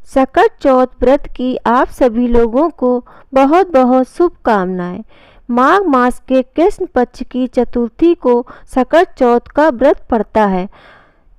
सकट चौथ व्रत की आप सभी लोगों को बहुत बहुत शुभकामनाएं। माघ मास के कृष्ण पक्ष की चतुर्थी को सकट चौथ का व्रत पड़ता है।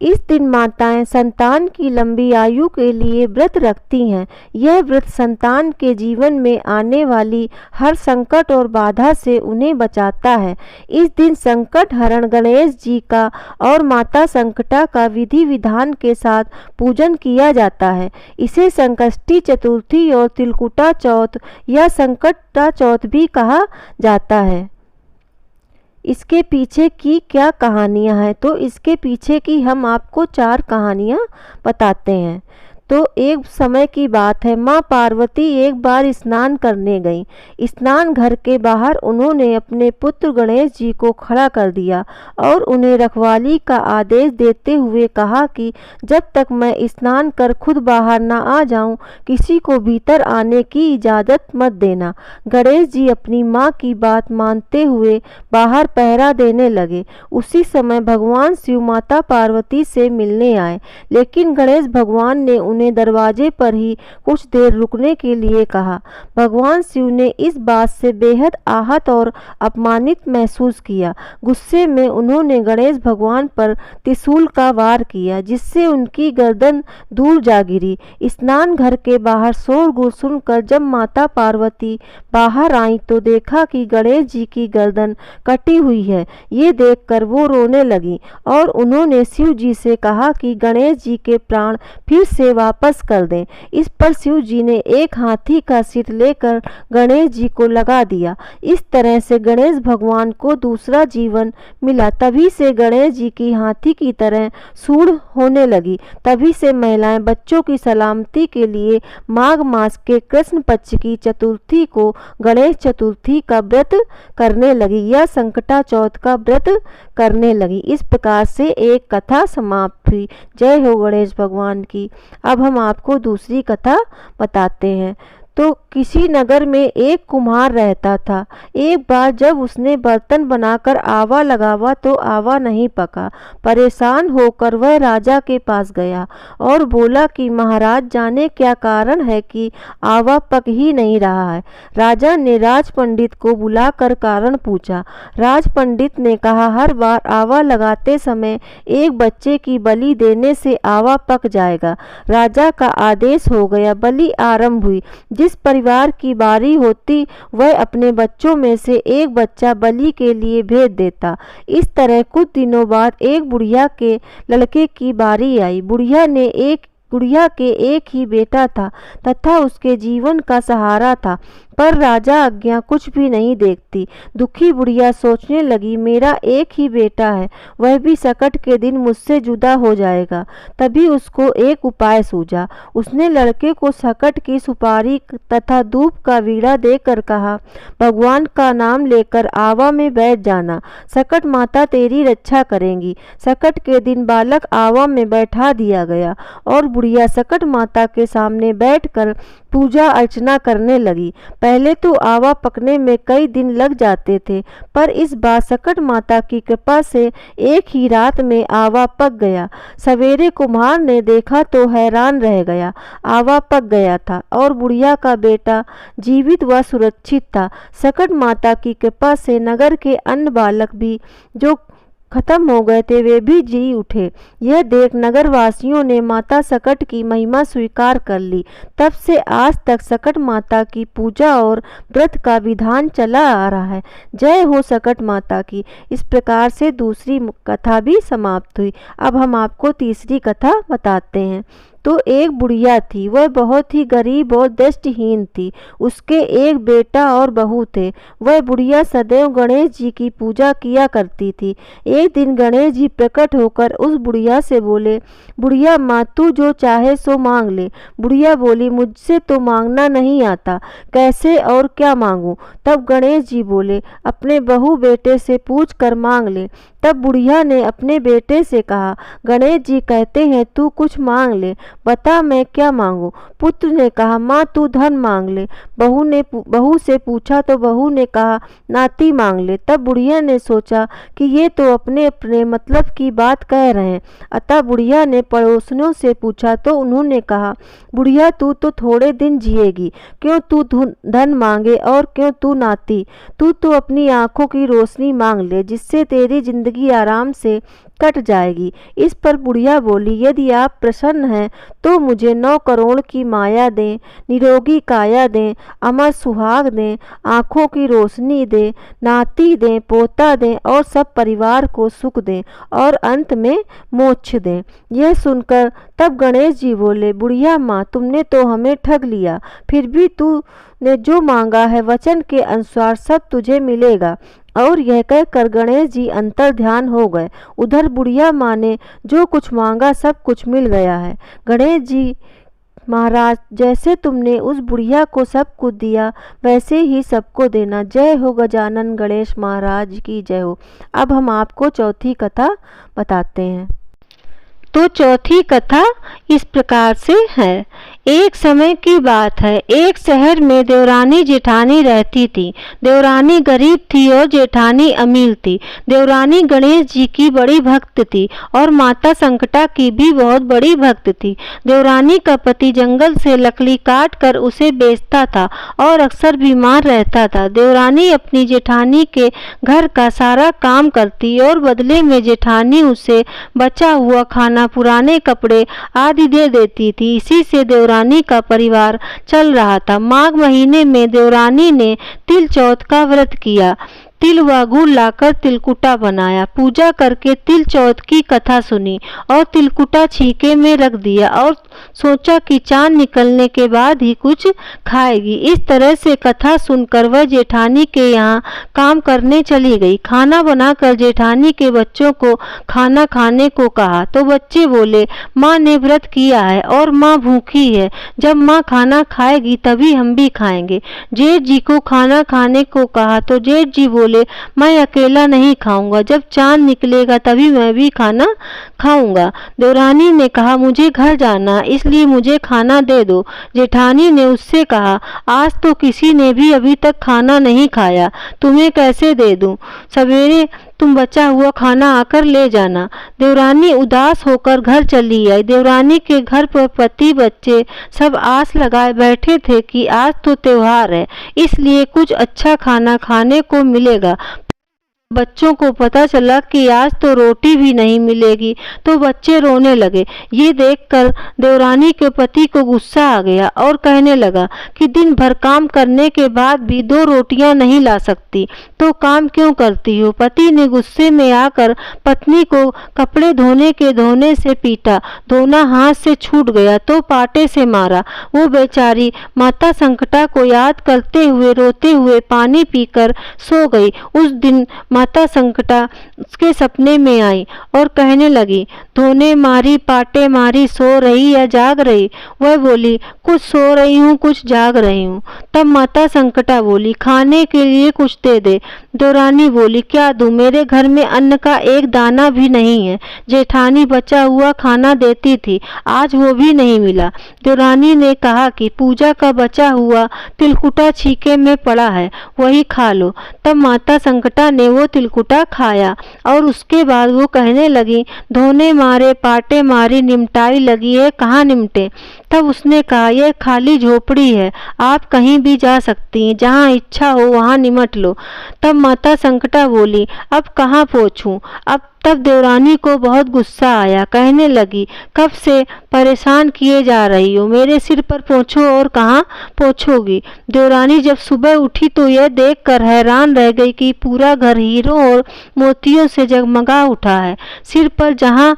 इस दिन माताएं संतान की लंबी आयु के लिए व्रत रखती हैं। यह व्रत संतान के जीवन में आने वाली हर संकट और बाधा से उन्हें बचाता है। इस दिन संकट हरण गणेश जी का और माता संकटा का विधि विधान के साथ पूजन किया जाता है। इसे संकष्टी चतुर्थी और तिलकुटा चौथ या संकटा चौथ भी कहा जाता है। इसके पीछे की क्या कहानियां हैं, तो इसके पीछे की हम आपको 4 कहानियां बताते हैं। तो एक समय की बात है, माँ पार्वती एक बार स्नान करने गईं। स्नान घर के बाहर उन्होंने अपने पुत्र गणेश जी को खड़ा कर दिया और उन्हें रखवाली का आदेश देते हुए कहा कि जब तक मैं स्नान कर खुद बाहर न आ जाऊं, किसी को भीतर आने की इजाज़त मत देना। गणेश जी अपनी माँ की बात मानते हुए बाहर पहरा देने लगे। उसी समय भगवान शिव माता पार्वती से मिलने आए, लेकिन गणेश भगवान ने उन्हें दरवाजे पर ही कुछ देर रुकने के लिए कहा। भगवान शिव ने इस बात से बेहद आहत और अपमानित महसूस किया। गुस्से में उन्होंने गणेश भगवान पर त्रिशूल का वार किया, जिससे उनकी गर्दन दूर जा गिरी। स्नान घर के बाहर शोरगुल सुनकर जब माता पार्वती बाहर आई तो देखा कि गणेश जी की गर्दन कटी हुई है। ये देखकर वो रोने लगी और उन्होंने शिव जी से कहा कि गणेश जी के प्राण फिर से वापस कर दें। इस पर शिव जी ने एक हाथी का सिर लेकर गणेश जी को लगा दिया। इस तरह से गणेश भगवान को दूसरा जीवन मिला। तभी से गणेश जी की हाथी की तरह सूंड होने लगी। तभी से महिलाएं बच्चों की सलामती के लिए माघ मास के कृष्ण पक्ष की चतुर्थी को गणेश चतुर्थी का व्रत करने लगी या संकटा चौथ का व्रत करने लगी। इस प्रकार से एक कथा समाप्त हुई। जय हो गणेश भगवान की। अब हम आपको दूसरी कथा बताते हैं। तो किसी नगर में एक कुम्हार रहता था। एक बार जब उसने बर्तन बनाकर आवा लगावा तो आवा नहीं पका। परेशान होकर वह राजा के पास गया और बोला कि महाराज, जाने क्या कारण है कि आवा पक ही नहीं रहा है। राजा ने राज पंडित को बुलाकर कारण पूछा। राज पंडित ने कहा, हर बार आवा लगाते समय एक बच्चे की बलि देने से आवा पक जाएगा। राजा का आदेश हो गया। बलि आरंभ हुई। जिस परिवार की बारी होती वह अपने बच्चों में से एक बच्चा बलि के लिए भेज देता। इस तरह कुछ दिनों बाद एक बुढ़िया के लड़के की बारी आई। बुढ़िया के एक ही बेटा था तथा उसके जीवन का सहारा था, पर राजा आज्ञा कुछ भी नहीं देखती। दुखी बुढ़िया सोचने लगी, मेरा एक ही बेटा है, वह भी सकट के दिन मुझसे जुदा हो जाएगा। तभी उसको एक उपाय सूझा। उसने लड़के को सकट की सुपारी तथा धूप का वीड़ा देकर कहा, भगवान का नाम लेकर आवा में बैठ जाना, सकट माता तेरी रक्षा करेंगी। सकट के दिन बालक आवा में बैठा दिया गया और बुढ़िया सकट माता के सामने बैठकर पूजा अर्चना करने लगी। पहले तो आवा पकने में कई दिन लग जाते थे, पर इस बार सकट माता की कृपा से एक ही रात में आवा पक गया। सवेरे कुम्हार ने देखा तो हैरान रह गया। आवा पक गया था और बुढ़िया का बेटा जीवित व सुरक्षित था। सकट माता की कृपा से नगर के अन्य बालक भी जो खत्म हो गए थे वे भी जी उठे। यह देख नगरवासियों ने माता सकट की महिमा स्वीकार कर ली। तब से आज तक सकट माता की पूजा और व्रत का विधान चला आ रहा है। जय हो सकट माता की। इस प्रकार से दूसरी कथा भी समाप्त हुई। अब हम आपको तीसरी कथा बताते हैं। तो एक बुढ़िया थी, वह बहुत ही गरीब और दृष्टिहीन थी। उसके एक बेटा और बहू थे। वह बुढ़िया सदैव गणेश जी की पूजा किया करती थी। एक दिन गणेश जी प्रकट होकर उस बुढ़िया से बोले, बुढ़िया माँ, तू जो चाहे सो मांग ले। बुढ़िया बोली, मुझसे तो मांगना नहीं आता, कैसे और क्या मांगूं। तब गणेश जी बोले, अपने बहू बेटे से पूछ कर मांग ले, तब बुढ़िया ने अपने बेटे से कहा, गणेश जी कहते हैं तू कुछ मांग ले, बता मैं क्या मांगूं। पुत्र ने कहा, माँ तू धन मांग ले। बहू से पूछा तो बहू ने कहा, नाती मांग ले। तब बुढ़िया ने सोचा कि ये तो अपने अपने मतलब की बात कह रहे हैं। अतः बुढ़िया ने पड़ोसियों से पूछा तो उन्होंने कहा, बुढ़िया तू तो थोड़े दिन जिएगी, क्यों तू धन मांगे और क्यों तू नाती। तू तो अपनी आंखों की रोशनी मांग ले, जिससे तेरी जिंदगी आराम से कट जाएगी। इस पर बुढ़िया बोली, यदि आप प्रसन्न हैं तो मुझे 9 करोड़ की माया दें, निरोगी काया दें, अमर सुहाग दें, आंखों की रोशनी दें, नाती दें, पोता दें और सब परिवार को सुख दें और अंत में मोक्ष दें। यह सुनकर तब गणेश जी बोले, बुढ़िया माँ तुमने तो हमें ठग लिया, फिर भी तू ने जो मांगा है वचन के अनुसार सब तुझे मिलेगा। और यह कहकर गणेश जी अंतर ध्यान हो गए। उधर बुढ़िया माँ ने जो कुछ मांगा सब कुछ मिल गया है। गणेश जी महाराज, जैसे तुमने उस बुढ़िया को सब कुछ दिया वैसे ही सबको देना। जय हो गजानन गणेश महाराज की जय हो। अब हम आपको चौथी कथा बताते हैं। तो चौथी कथा इस प्रकार से है। एक समय की बात है, एक शहर में देवरानी जेठानी रहती थी। देवरानी गरीब थी और जेठानी अमीर थी। देवरानी गणेश जी की बड़ी भक्त थी और माता संकटा की भी बहुत बड़ी भक्त थी। देवरानी का पति जंगल से लकड़ी काट कर उसे बेचता था और अक्सर बीमार रहता था। देवरानी अपनी जेठानी के घर का सारा काम करती और बदले में जेठानी उसे बचा हुआ खाना, पुराने कपड़े आदि दे देती थी। इसी से देवरानी का परिवार चल रहा था। माघ महीने में देवरानी ने तिल चौथ का व्रत किया। तिल व गुड़ लाकर तिलकुटा बनाया, पूजा करके तिल चौथ की कथा सुनी और तिलकुटा छीके में रख दिया और सोचा कि चांद निकलने के बाद ही कुछ खाएगी। इस तरह से कथा सुनकर वह जेठानी के यहाँ काम करने चली गई। खाना बनाकर जेठानी के बच्चों को खाना खाने को कहा तो बच्चे बोले, माँ ने व्रत किया है और माँ भूखी है, जब माँ खाना खाएगी तभी हम भी खाएंगे। जेठ जी को खाना खाने को कहा तो जेठ जी बोले, मैं अकेला नहीं खाऊंगा, जब चांद निकलेगा तभी मैं भी खाना खाऊंगा। देवरानी ने कहा, मुझे घर जाना, इसलिए मुझे खाना दे दो। जेठानी ने उससे कहा, आज तो किसी ने भी अभी तक खाना नहीं खाया, तुम्हें कैसे दे दूं? सवेरे तुम बचा हुआ खाना आकर ले जाना। देवरानी उदास होकर घर चली आई। देवरानी के घर पर पति बच्चे सब आस लगाए बैठे थे कि आज तो त्योहार है, इसलिए कुछ अच्छा खाना खाने को मिलेगा। बच्चों को पता चला कि आज तो रोटी भी नहीं मिलेगी तो बच्चे रोने लगे। ये देखकर देवरानी के पति को गुस्सा आ गया और कहने लगा कि दिन भर काम करने के बाद भी 2 रोटियां नहीं ला सकती तो काम क्यों करती हो। पति ने गुस्से में आकर पत्नी को कपड़े धोने से पीटा, धोना हाथ से छूट गया तो पाटे से मारा। वो बेचारी माता संकटा को याद करते हुए रोते हुए पानी पीकर सो गई। उस दिन माता संकटा उसके सपने में आई और कहने लगी, धोने मारी पाटे मारी, सो रही या जाग रही? वह बोली, कुछ सो रही हूँ कुछ जाग रही हूँ। तब माता संकटा बोली, खाने के लिए कुछ दे दे। देवरानी बोली, क्या दूं, मेरे घर में अन्न का एक दाना भी नहीं है। जेठानी बचा हुआ खाना देती थी, आज वो भी नहीं मिला। देवरानी ने कहा कि पूजा का बचा हुआ तिलकुटा छीके में पड़ा है, वही खा लो। तब माता संकटा ने वो तिलकुटा खाया और उसके बाद वो कहने लगी, धोने मारे पाटे मारी, निमटाई लगी है, कहाँ निमटे? तब उसने कहा, यह खाली झोपड़ी है, आप कहीं भी जा सकती हैं, जहाँ इच्छा हो वहाँ निमट लो। तब माता संकटा बोली, अब कहाँ पहुँचूं? तब देवरानी को बहुत गुस्सा आया, कहने लगी, कब से परेशान किए जा रही हो, मेरे सिर पर पोंछो और कहाँ पोंछोगी। देवरानी जब सुबह उठी तो यह देखकर हैरान रह गई कि पूरा घर हीरों और मोतियों से जगमगा उठा है। सिर पर जहाँ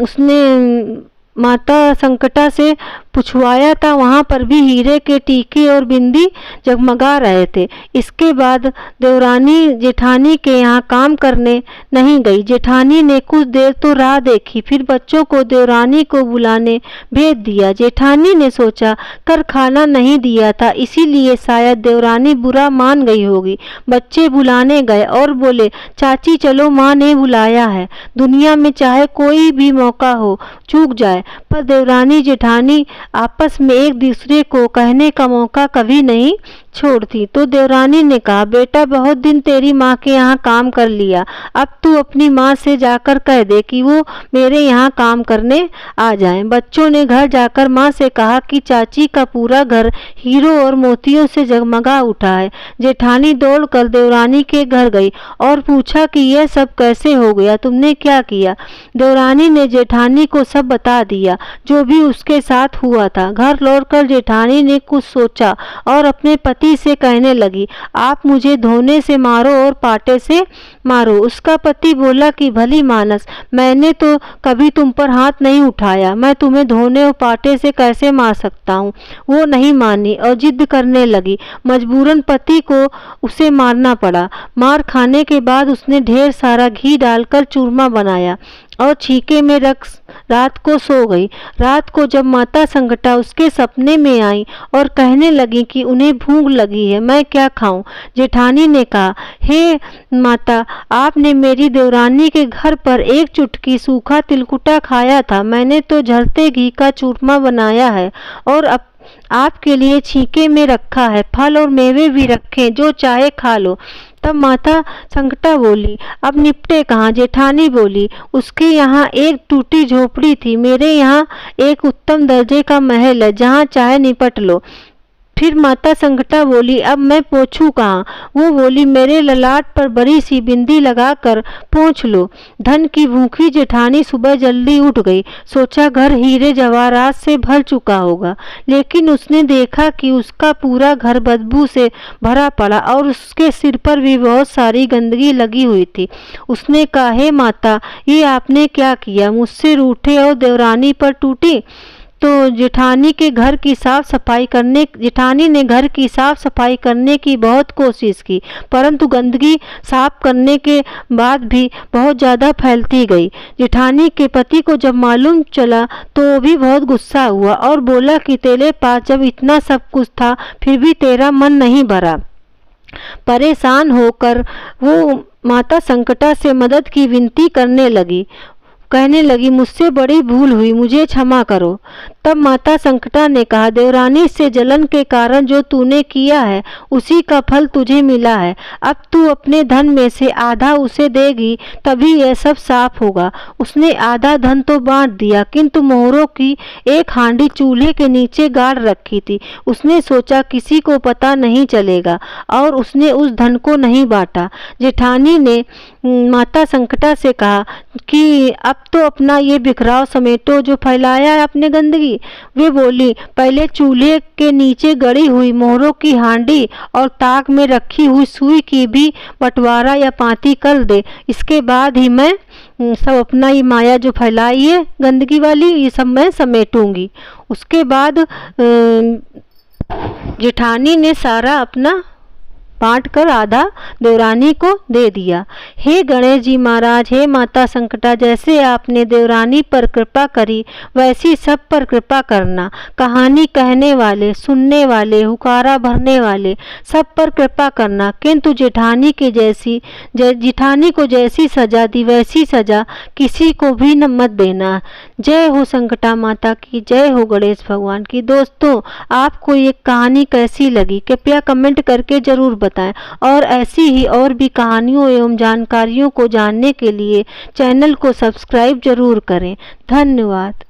उसने माता संकटा से पुछवाया था वहाँ पर भी हीरे के टीके और बिंदी जगमगा रहे थे। इसके बाद देवरानी जेठानी के यहाँ काम करने नहीं गई। जेठानी ने कुछ देर तो राह देखी, फिर बच्चों को देवरानी को बुलाने भेज दिया। जेठानी ने सोचा कर खाना नहीं दिया था, इसीलिए शायद देवरानी बुरा मान गई होगी। बच्चे बुलाने गए और बोले, चाची चलो, माँ ने बुलाया है। दुनिया में चाहे कोई भी मौका हो चूक जाए, पर देवरानी जेठानी आपस में एक दूसरे को कहने का मौका कभी नहीं छोड़ती। तो देवरानी ने कहा, बेटा बहुत दिन तेरी माँ के यहाँ काम कर लिया, अब तू अपनी माँ से जाकर कह दे कि वो मेरे यहाँ काम करने आ जाए। बच्चों ने घर जाकर माँ से कहा कि चाची का पूरा घर हीरो और मोतियों से जगमगा उठा है। जेठानी दौड़कर देवरानी के घर गई और पूछा कि यह सब कैसे हो गया, तुमने क्या किया। देवरानी ने जेठानी को सब बता दिया जो भी उसके साथ हुआ था। घर लौटकर जेठानी ने कुछ सोचा और अपने पति से कहने लगी, आप मुझे धोने से मारो और पाटे से मारो। उसका पति बोला कि भली मानस, मैंने तो कभी तुम पर हाथ नहीं उठाया, मैं तुम्हें धोने और पाटे से कैसे मार सकता हूँ। वो नहीं मानी और जिद करने लगी। मजबूरन पति को उसे मारना पड़ा। मार खाने के बाद उसने ढेर सारा घी डालकर चूरमा बनाया और छीके में रख रात को सो गई। रात को जब माता संकटा उसके सपने में आई और कहने लगी कि उन्हें भूख लगी है, मैं क्या खाऊं। जेठानी ने कहा, हे माता, आपने मेरी देवरानी के घर पर एक चुटकी सूखा तिलकुटा खाया था, मैंने तो झरते घी का चूरमा बनाया है और अब आपके लिए छीके में रखा है, फल और मेवे भी रखे, जो चाहे खा लो। तब माता संकटा बोली, अब निपटे कहाँ। जेठानी बोली, उसके यहाँ एक टूटी झोपड़ी थी, मेरे यहाँ एक उत्तम दर्जे का महल है, जहाँ चाहे निपट लो। फिर माता संकटा बोली, अब मैं पोंछूं कहाँ। वो बोली, मेरे ललाट पर बड़ी सी बिंदी लगाकर पोंछ लो। धन की भूखी जेठानी सुबह जल्दी उठ गई। सोचा घर हीरे जवाहरात से भर चुका होगा, लेकिन उसने देखा कि उसका पूरा घर बदबू से भरा पड़ा और उसके सिर पर भी बहुत सारी गंदगी लगी हुई थी। उसने कहा, हे माता, ये आपने क्या किया, मुझसे रूठे और देवरानी पर टूटी। तो जेठानी ने घर की साफ सफाई करने की बहुत कोशिश की, परंतु गंदगी साफ करने के बाद भी बहुत ज़्यादा फैलती गई। जेठानी के पति को जब मालूम चला तो वो भी बहुत गुस्सा हुआ और बोला कि तेरे पास जब इतना सब कुछ था फिर भी तेरा मन नहीं भरा। परेशान होकर वो माता संकटा से मदद की विनती करने लगी, कहने लगी, मुझसे बड़ी भूल हुई, मुझे क्षमा करो। तब माता संकटा ने कहा, देवरानी से जलन के कारण जो तूने किया है उसी का फल तुझे मिला है। अब तू अपने धन में से आधा उसे देगी, तभी यह सब साफ होगा। उसने आधा धन तो बांट दिया, किंतु मोहरों की एक हांडी चूल्हे के नीचे गाड़ रखी थी। उसने सोचा किसी को पता नहीं चलेगा और उसने उस धन को नहीं बांटा। जेठानी ने माता संकटा से कहा कि अब तो अपना ये बिखराव समेटो जो फैलाया है अपने गंदगी। वे बोली, पहले चूल्हे के नीचे गड़ी हुई मोहरों की हांडी और ताक में रखी हुई सुई की भी बंटवारा या पाती कर दे, इसके बाद ही मैं सब अपना ये माया जो फैलाई है गंदगी वाली, ये सब मैं समेटूंगी। उसके बाद जेठानी ने सारा अपना बांट कर आधा देवरानी को दे दिया। हे गणेश जी महाराज, हे माता संकटा, जैसे आपने देवरानी पर कृपा करी वैसी सब पर कृपा करना। कहानी कहने वाले, सुनने वाले, हुकारा भरने वाले सब पर कृपा करना। किंतु जेठानी को जैसी सजा दी वैसी सजा किसी को भी न मत देना। जय हो संकटा माता की, जय हो गणेश भगवान की। दोस्तों, आपको ये कहानी कैसी लगी कृपया कमेंट करके जरूर बताएं और ऐसी ही और भी कहानियों एवं जानकारियों को जानने के लिए चैनल को सब्सक्राइब जरूर करें। धन्यवाद।